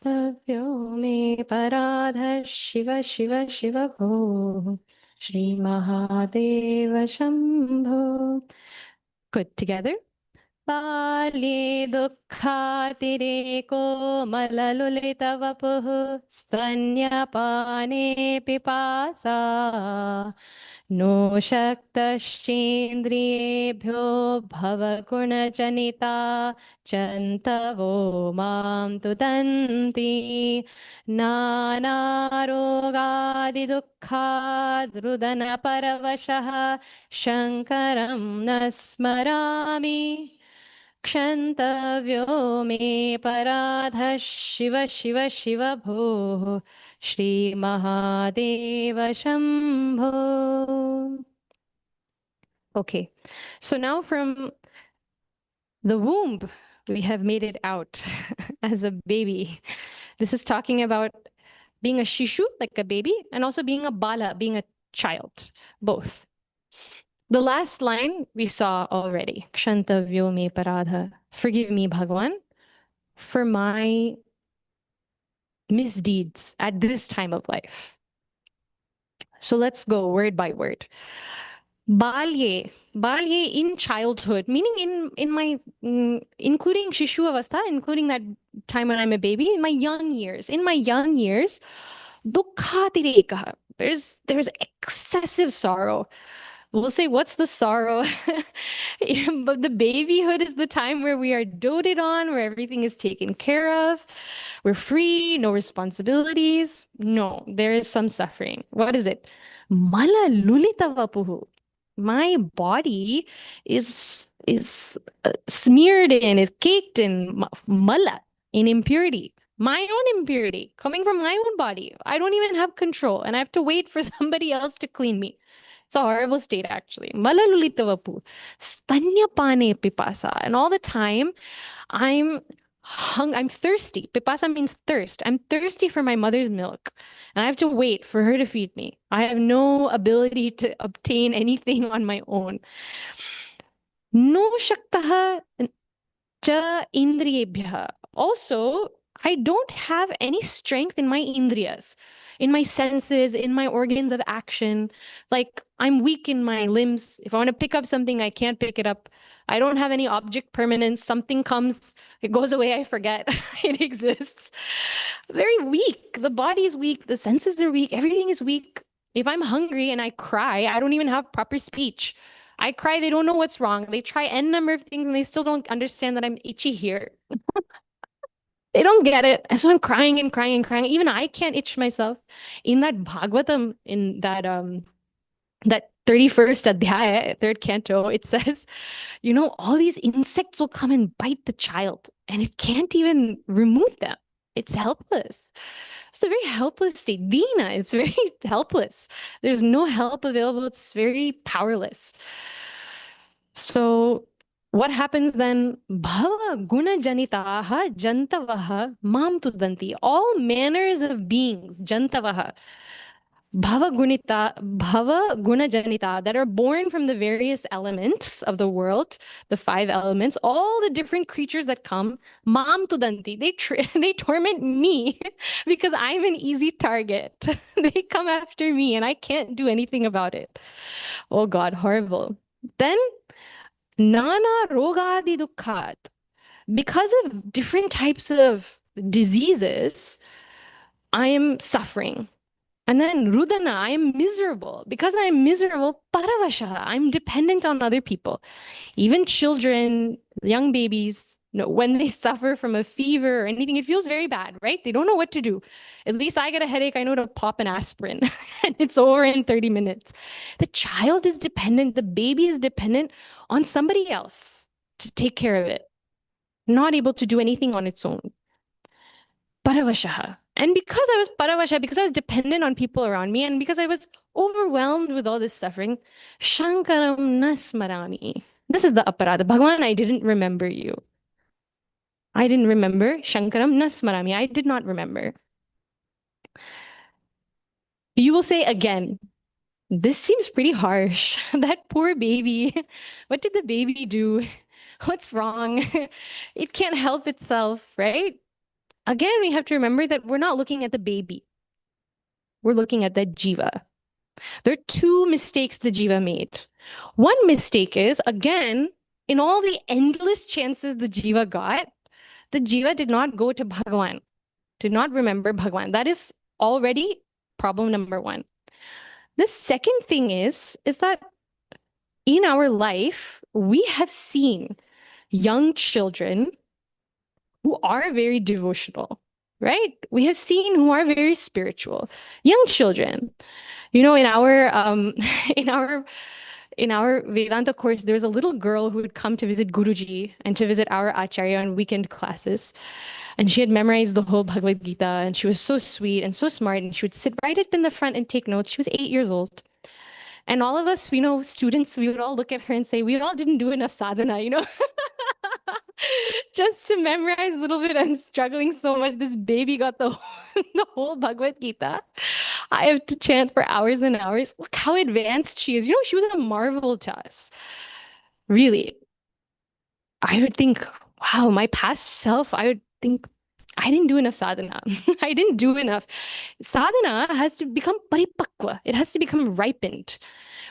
तव्यो मे पराधः शिव शिव शिव भोः श्रीमहादेव शम्भो. Good together. बाल्ये दुःखातिरेको मललुलितवपुः स्तन्यपाने पिपासा नो शक्तश्चेन्द्रियेभ्यो भवगुणजनिता चन्तवो मां तुदन्ति नानारोगादिदुःखाद्रुदनपरवशः शङ्करं न स्मरामि क्षन्तव्यो मे पराधः शिव शिव शिव भोः श्रीमहादेव Shambho. Okay, so now from the womb, we have made it out as a baby. This is talking about being a shishu, like a baby, and also being a bala, being a child, both. The last line we saw already, Kshantavyo me paradha, forgive me, Bhagwan, for my misdeeds at this time of life. So let's go word by word. Balye in childhood, meaning in my, including Shishu Avastha, including that time when I'm a baby, in my young years, dukkhatireka, there's excessive sorrow. We'll say, what's the sorrow? But the babyhood is the time where we are doted on, where everything is taken care of. We're free, no responsibilities. No, there is some suffering. What is it? Mala lulitavapuhu. My body is smeared in, is caked in mala, in impurity. My own impurity coming from my own body. I don't even have control, and I have to wait for somebody else to clean me. It's a horrible state, actually. Malalulitavapu, stanyapane pipasa. And all the time, I'm thirsty. Pipasa means thirst. I'm thirsty for my mother's milk. And I have to wait for her to feed me. I have no ability to obtain anything on my own. No shaktaha cha indriyebhya. Also, I don't have any strength in my indriyas, in my senses, in my organs of action. Like, I'm weak in my limbs. If I want to pick up something, I can't pick it up. I don't have any object permanence. Something comes, it goes away, I forget it exists. Very weak. The body is weak. The senses are weak. Everything is weak. If I'm hungry and I cry, I don't even have proper speech. I cry, they don't know what's wrong. They try N number of things and they still don't understand that I'm itchy here. They don't get it. And so I'm crying and crying and crying. Even I can't itch myself. In that Bhagavatam, in that 31st adhyaya, third canto, it says, all these insects will come and bite the child and it can't even remove them. It's helpless. It's a very helpless state. Dina, it's very helpless. There's no help available. It's very powerless. So what happens then? Bhava guna janitaha jantavaha mam tudanti. All manners of beings, jantavaha, bhava guna janita, that are born from the various elements of the world, the 5 elements, all the different creatures that come, mam tudanti, they torment me because I'm an easy target. They come after me and I can't do anything about it. Oh God, horrible. Then Nana rogadi dukkhat. Because of different types of diseases, I am suffering. And then Rudana, I am miserable. Because I am miserable, Paravasha, I'm dependent on other people. Even children, young babies, when they suffer from a fever or anything, it feels very bad, right? They don't know what to do. At least I get a headache, I know to pop an aspirin and it's over in 30 minutes. The child is dependent, the baby is dependent on somebody else to take care of it, not able to do anything on its own. Paravashaha. And because I was paravasha, because I was dependent on people around me, and because I was overwhelmed with all this suffering, Shankaram nasmarami. This is the aparadha. Bhagavan, I didn't remember you. I didn't remember. Shankaram nasmarami. I did not remember. You will say again, this seems pretty harsh. That poor baby. What did the baby do? What's wrong? It can't help itself, right? Again, we have to remember that we're not looking at the baby. We're looking at that jiva. There are two mistakes the jiva made. One mistake is, again, in all the endless chances the jiva got, the jiva did not go to Bhagavan, did not remember Bhagavan. That is already problem number one. The second thing is that in our life, we have seen young children who are very devotional, right? We have seen who are very spiritual, young children. In our in our Vedanta course, there was a little girl who would come to visit Guruji and to visit our Acharya on weekend classes. And she had memorized the whole Bhagavad Gita, and she was so sweet and so smart, and she would sit right up in the front and take notes. She was 8 years old. And all of us, students, we would all look at her and say, we all didn't do enough sadhana. Just to memorize a little bit. I'm struggling so much. This baby got the whole Bhagavad Gita. I have to chant for hours and hours. Look how advanced she is. She was a marvel to us. Really. I would think, wow, my past self, I would think I didn't do enough sadhana. I didn't do enough. Sadhana has to become paripakwa. It has to become ripened.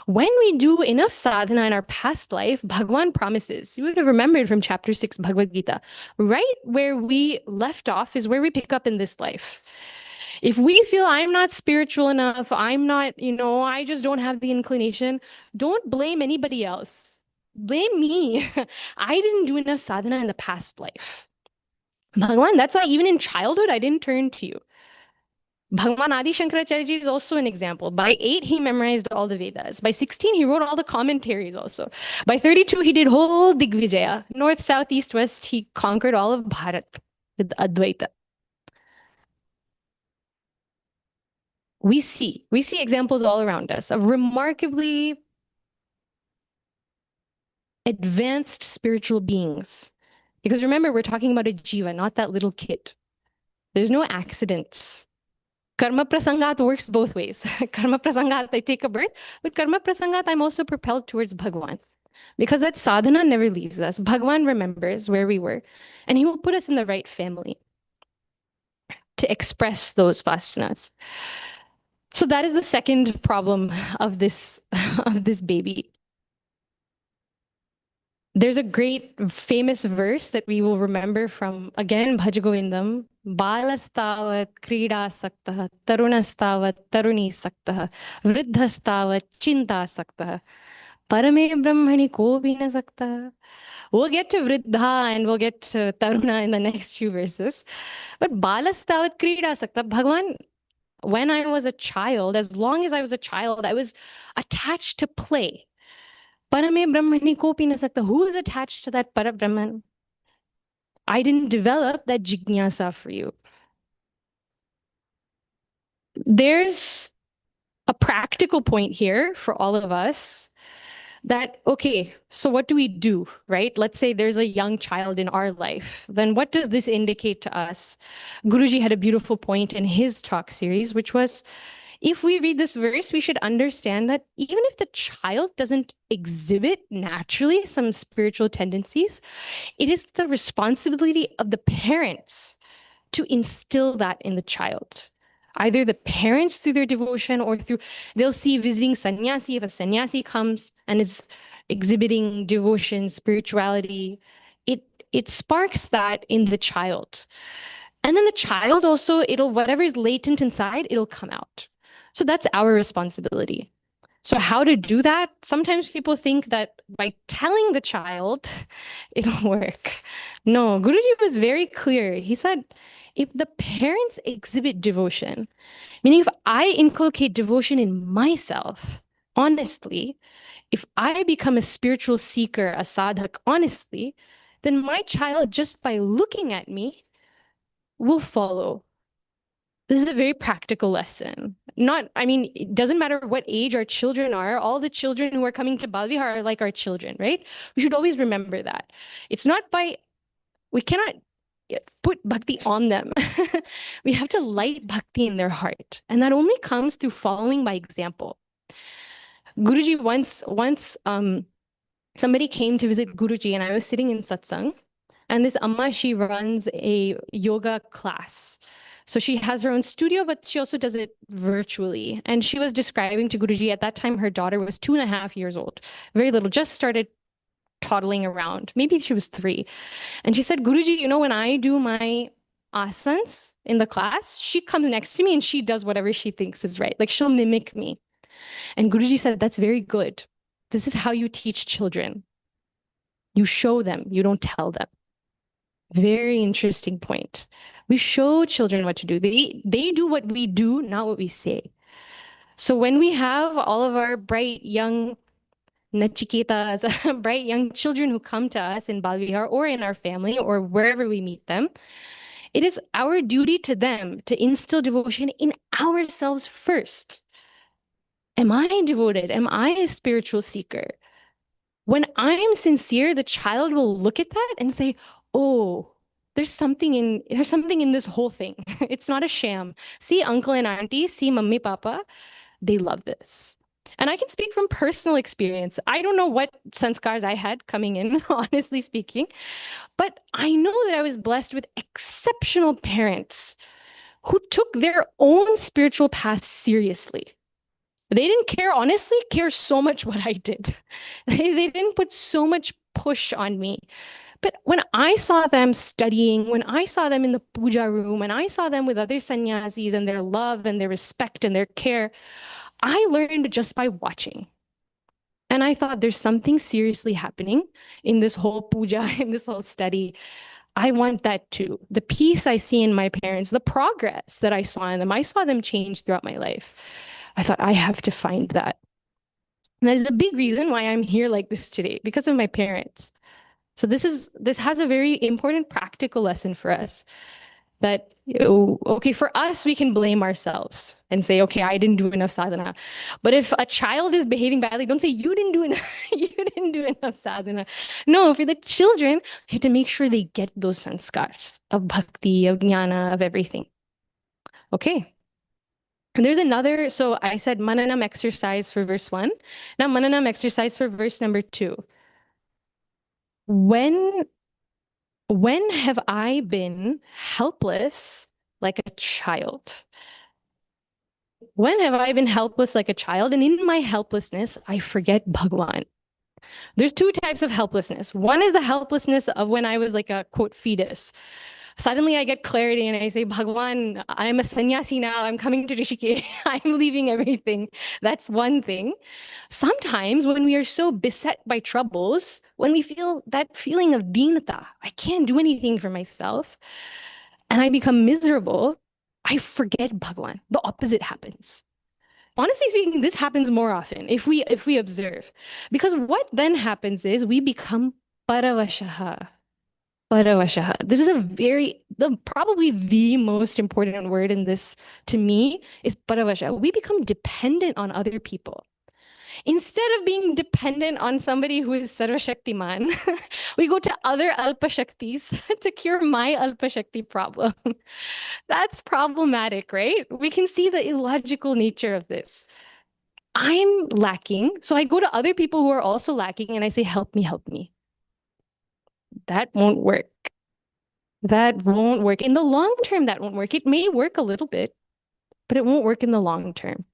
When we do enough sadhana in our past life, Bhagwan promises, you would have remembered from chapter 6 Bhagavad Gita, right where we left off is where we pick up in this life. If we feel I'm not spiritual enough, I'm not, I just don't have the inclination, don't blame anybody else. Blame me. I didn't do enough sadhana in the past life. Bhagwan, that's why even in childhood, I didn't turn to you. Bhagwan Adi Shankaracharya ji is also an example. By 8, he memorized all the Vedas. By 16, he wrote all the commentaries also. By 32, he did whole Digvijaya. North, south, east, west, he conquered all of Bharat with Advaita. We see examples all around us of remarkably advanced spiritual beings. Because remember, we're talking about a jiva, not that little kid. There's no accidents. Karma prasangat works both ways. Karma prasangat, I take a birth, but karma prasangat, I'm also propelled towards Bhagwan. Because that sadhana never leaves us. Bhagwan remembers where we were, and he will put us in the right family to express those vasanas. So that is the second problem of this baby. There's a great famous verse that we will remember from, again, Bhajagovindam. Balastavat krida saktah, tarunastavat taruni saktah, vriddhastavat chinta saktah, parame brahmani ko bina saktah. We'll get to vriddha and we'll get to taruna in the next few verses. But balastavat krida saktah, Bhagavan, when I was a child, as long as I was a child, I was attached to play. Parame Brahmani kopi na sakta. Who is attached to that Parabrahman? I didn't develop that jignasa for you. There's a practical point here for all of us that, okay, so what do we do, right? Let's say there's a young child in our life. Then what does this indicate to us? Guruji had a beautiful point in his talk series, which was, if we read this verse, we should understand that even if the child doesn't exhibit naturally some spiritual tendencies, it is the responsibility of the parents to instill that in the child. Either the parents through their devotion or they'll see visiting sannyasi, if a sannyasi comes and is exhibiting devotion, spirituality, it sparks that in the child. And then the child also, whatever is latent inside, it'll come out. So that's our responsibility. So how to do that? Sometimes people think that by telling the child, it'll work. No, Guruji was very clear. He said, if the parents exhibit devotion, meaning if I inculcate devotion in myself, honestly, if I become a spiritual seeker, a sadhak, honestly, then my child, just by looking at me, will follow. This is a very practical lesson. Not, I mean, it doesn't matter what age our children are. All the children who are coming to Balvihar are like our children, right? We should always remember that. It's not by, we cannot put bhakti on them. We have to light bhakti in their heart. And that only comes through following by example. Guruji once somebody came to visit Guruji and I was sitting in satsang. And this Amma, she runs a yoga class. So she has her own studio, but she also does it virtually. And she was describing to Guruji at that time, her daughter was 2.5 years old, very little, just started toddling around. Maybe she was 3. And she said, Guruji, when I do my asanas in the class, she comes next to me and she does whatever she thinks is right. Like she'll mimic me. And Guruji said, that's very good. This is how you teach children. You show them, you don't tell them. Very interesting point. We show children what to do. They do what we do, not what we say. So when we have all of our bright young nachiketas, bright young children who come to us in Balvihar or in our family or wherever we meet them, it is our duty to them to instill devotion in ourselves first. Am I devoted? Am I a spiritual seeker? When I'm sincere, the child will look at that and say, oh, there's something in this whole thing. It's not a sham. See uncle and auntie, see mummy, papa, they love this. And I can speak from personal experience. I don't know what sanskars I had coming in, honestly speaking, but I know that I was blessed with exceptional parents who took their own spiritual path seriously. They didn't honestly care so much what I did. They didn't put so much push on me. But when I saw them studying, when I saw them in the puja room, when I saw them with other sannyasis and their love and their respect and their care, I learned just by watching. And I thought there's something seriously happening in this whole puja, in this whole study. I want that too. The peace I see in my parents, the progress that I saw in them, I saw them change throughout my life. I thought I have to find that. And that is a big reason why I'm here like this today, because of my parents. So this has a very important practical lesson for us that, okay, for us, we can blame ourselves and say, okay, I didn't do enough sadhana. But if a child is behaving badly, don't say you didn't do enough, you didn't do enough sadhana. No, for the children, you have to make sure they get those sanskars of bhakti, of jnana, of everything. Okay. And there's another, so I said mananam exercise for verse 1. Now mananam exercise for verse number 2. When have I been helpless like a child? When have I been helpless like a child? And in my helplessness, I forget Bhagwan. There's 2 types of helplessness. One is the helplessness of when I was like a quote fetus. Suddenly I get clarity and I say, Bhagwan, I'm a sannyasi now. I'm coming to Rishikesh. I'm leaving everything. That's one thing. Sometimes when we are so beset by troubles, when we feel that feeling of deenata, I can't do anything for myself, and I become miserable, I forget Bhagwan. The opposite happens. Honestly speaking, this happens more often if we observe. Because what then happens is we become paravashaha. Paravashaha. This is probably the most important word in this to me is paravashaha. We become dependent on other people. Instead of being dependent on somebody who is Sarvashaktiman, we go to other Alpashaktis to cure my Alpashakti problem. That's problematic, right? We can see the illogical nature of this. I'm lacking, so I go to other people who are also lacking and I say, help me, help me. That won't work. That won't work. In the long term, that won't work. It may work a little bit, but it won't work in the long term.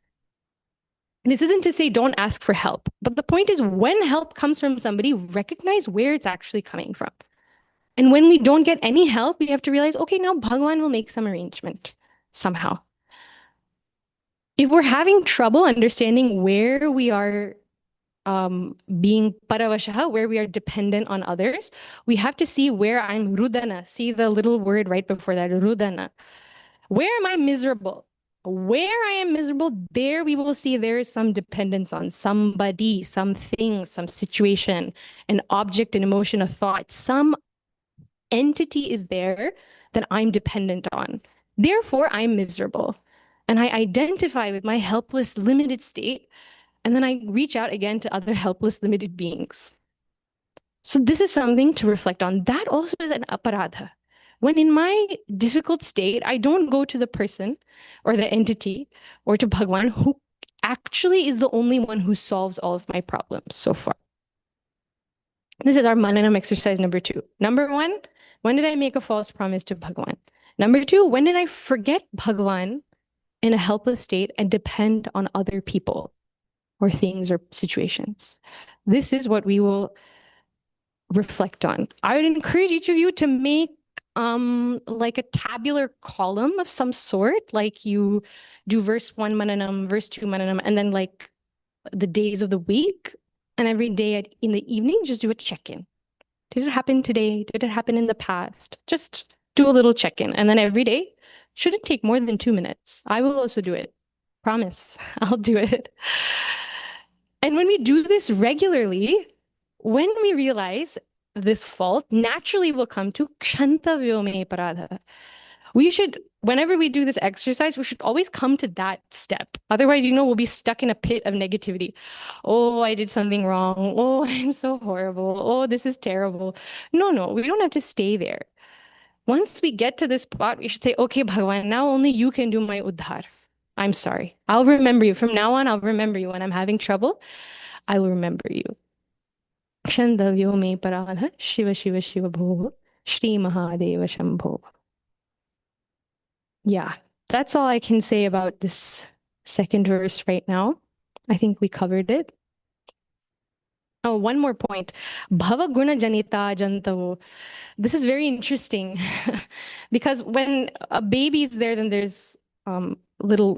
This isn't to say don't ask for help, but the point is when help comes from somebody, recognize where it's actually coming from. And when we don't get any help, we have to realize, okay, now Bhagwan will make some arrangement somehow. If we're having trouble understanding where we are being paravashaha, where we are dependent on others, we have to see where I'm rudana. See the little word right before that, rudana. Where am I miserable? Where I am miserable, there we will see there is some dependence on somebody, something, some situation, an object, an emotion, a thought. Some entity is there that I'm dependent on. Therefore, I'm miserable. And I identify with my helpless, limited state. And then I reach out again to other helpless, limited beings. So this is something to reflect on. That also is an aparadha. When in my difficult state, I don't go to the person or the entity or to Bhagwan, who actually is the only one who solves all of my problems so far. This is our mananam exercise number 2. Number 1, when did I make a false promise to Bhagwan? Number 2, when did I forget Bhagwan in a helpless state and depend on other people or things or situations? This is what we will reflect on. I would encourage each of you to make like a tabular column of some sort, like you do verse 1 mananam, verse 2 mananam, and then like the days of the week, and every day in the evening, just do a check-in. Did it happen today? Did it happen in the past? Just do a little check-in, and then every day shouldn't take more than 2 minutes. I will also do it. Promise, I'll do it. And when we do this regularly, when we realize this fault, naturally will come to kshantavyo me paradha. We should, whenever we do this exercise, we should always come to that step. Otherwise, we'll be stuck in a pit of negativity. Oh, I did something wrong. Oh, I'm so horrible. Oh, this is terrible. No, we don't have to stay there. Once we get to this spot, we should say, okay, Bhagavan, now only you can do my uddhar. I'm sorry. I'll remember you. From now on, I'll remember you. When I'm having trouble, I will remember you. Kshandavyo me paradha, Shiva Shiva Shiva Bho, Shri Mahadeva Shambho. Yeah, that's all I can say about this second verse right now. I think we covered it. Oh, one more point. Bhava guna janita jantavo. This is very interesting because when a baby is there, then there's little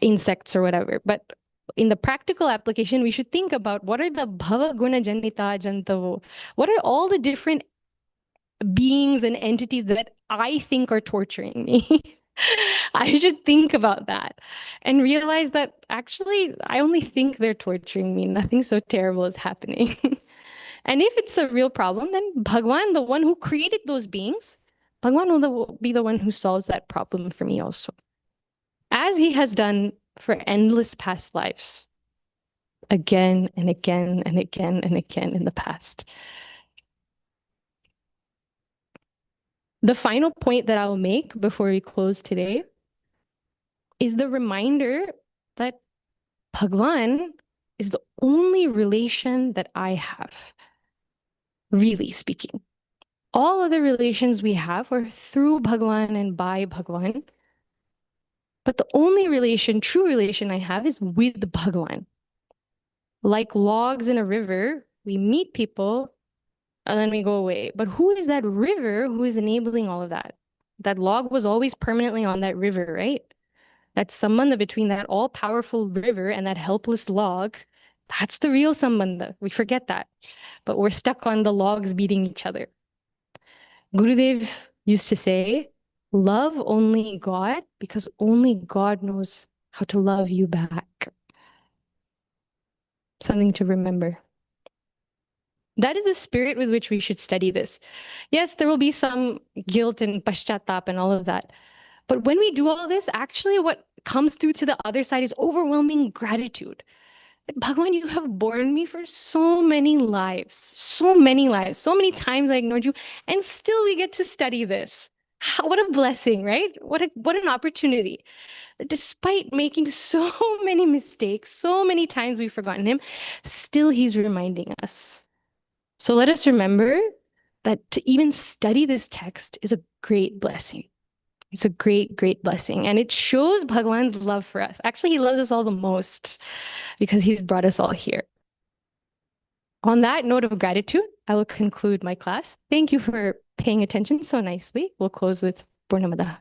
insects or whatever. But in the practical application, we should think about what are the bhava guna janita jantavo? What are all the different beings and entities that I think are torturing me? I should think about that and realize that actually I only think they're torturing me. Nothing so terrible is happening. And if it's a real problem, then Bhagwan, the one who created those beings, Bhagwan will be the one who solves that problem for me also. As he has done for endless past lives, again and again and again and again in the past. The final point that I'll make before we close today is the reminder that Bhagwan is the only relation that I have, really speaking. All other relations we have are through Bhagwan and by Bhagwan. But the only relation, true relation I have is with Bhagwan. Like logs in a river, we meet people and then we go away. But who is that river who is enabling all of that? That log was always permanently on that river, right? That sambandha between that all-powerful river and that helpless log, that's the real sambandha. We forget that. But we're stuck on the logs beating each other. Gurudev used to say, love only God because only God knows how to love you back. Something to remember. That is the spirit with which we should study this. Yes, there will be some guilt and paschatap and all of that. But when we do all this, actually what comes through to the other side is overwhelming gratitude. Bhagwan, you have borne me for so many lives, so many times I ignored you, and still we get to study this. What a blessing, right? What an opportunity. Despite making so many mistakes, so many times we've forgotten him, still he's reminding us. So let us remember that to even study this text is a great blessing. It's a great, great blessing. And it shows Bhagwan's love for us. Actually, he loves us all the most because he's brought us all here. On that note of gratitude, I will conclude my class. Thank you for paying attention so nicely. We'll close with Purnamada.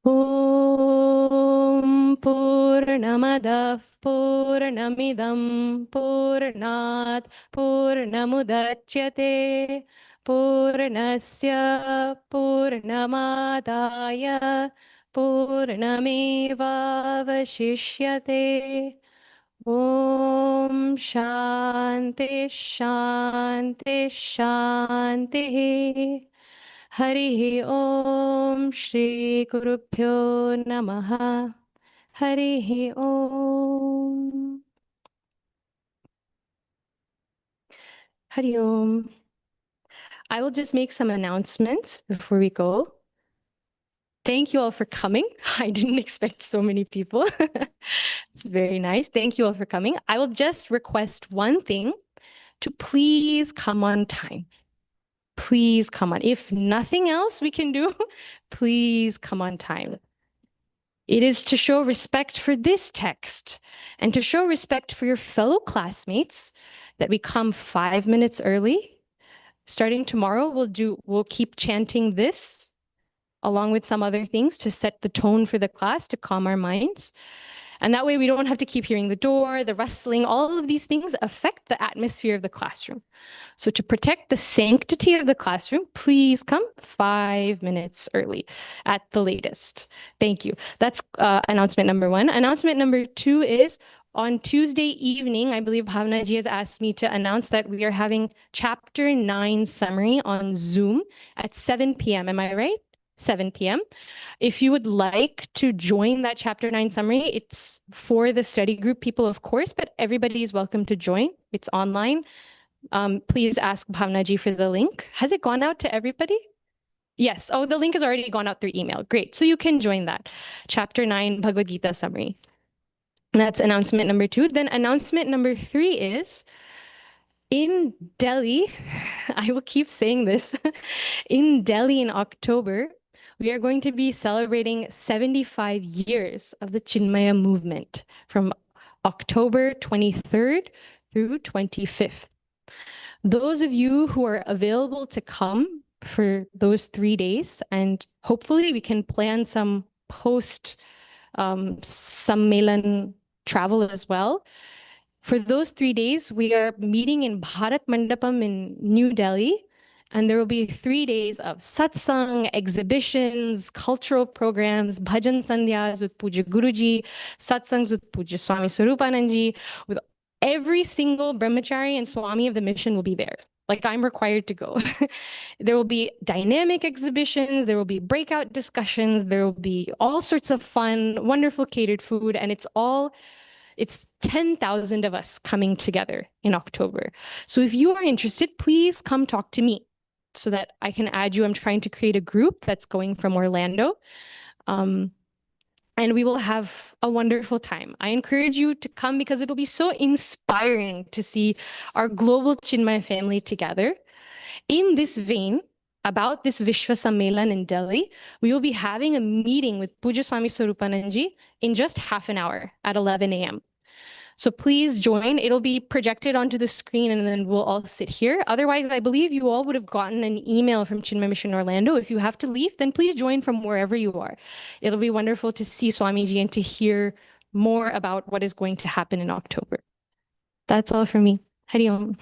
Om Purnamadah Purnamidam Purnat Purnamudachyate Purnasya Purnamadaya Purnamevavashishyate. Om Shanti Shanti Shanti. Harihi Om Shri Gurubhyo Namaha. Harihi Om. Hari Om. I will just make some announcements before we go. Thank you all for coming. I didn't expect so many people. It's very nice. Thank you all for coming. I will just request one thing, to please come on time. Please come on. If nothing else we can do, please come on time. It is to show respect for this text and to show respect for your fellow classmates that we come 5 minutes early. Starting tomorrow, we'll keep chanting this along with some other things to set the tone for the class, to calm our minds. And that way we don't have to keep hearing the door, the rustling. All of these things affect the atmosphere of the classroom. So to protect the sanctity of the classroom, please come 5 minutes early at the latest. Thank you. That's announcement number 1. Announcement number 2 is on Tuesday evening, I believe Bhavna ji has asked me to announce that we are having Chapter 9 summary on Zoom at 7 p.m. Am I right? 7 p.m. If you would like to join that Chapter 9 summary, it's for the study group people, of course, but everybody is welcome to join. It's online. Please ask Bhavna ji for the link. Has it gone out to everybody? Yes. Oh, the link has already gone out through email. Great. So you can join that. Chapter 9 Bhagavad Gita summary. That's announcement number 2. Then announcement number 3 is in Delhi, I will keep saying this, in Delhi in October, we are going to be celebrating 75 years of the Chinmaya movement from October 23rd through 25th. Those of you who are available to come for those 3 days, and hopefully we can plan some post Sammelan travel as well. For those 3 days, we are meeting in Bharat Mandapam in New Delhi, and there will be 3 days of satsang, exhibitions, cultural programs, bhajan sandhyas with Puja Guruji, satsangs with Puja Swami Swarupananji, with every single brahmachari and swami of the mission will be there. Like, I'm required to go. There will be dynamic exhibitions, there will be breakout discussions, there will be all sorts of fun, wonderful catered food, and it's 10,000 of us coming together in October. So if you are interested, please come talk to me so that I can add you. I'm trying to create a group that's going from Orlando. And we will have a wonderful time. I encourage you to come because it'll be so inspiring to see our global Chinmaya family together. In this vein, about this Vishwa Sammelan in Delhi, we will be having a meeting with Puja Swami Swarupananji in just half an hour at 11 a.m. So please join. It'll be projected onto the screen and then we'll all sit here. Otherwise, I believe you all would have gotten an email from Chinmaya Mission Orlando. If you have to leave, then please join from wherever you are. It'll be wonderful to see Swamiji and to hear more about what is going to happen in October. That's all for me. Hari Om.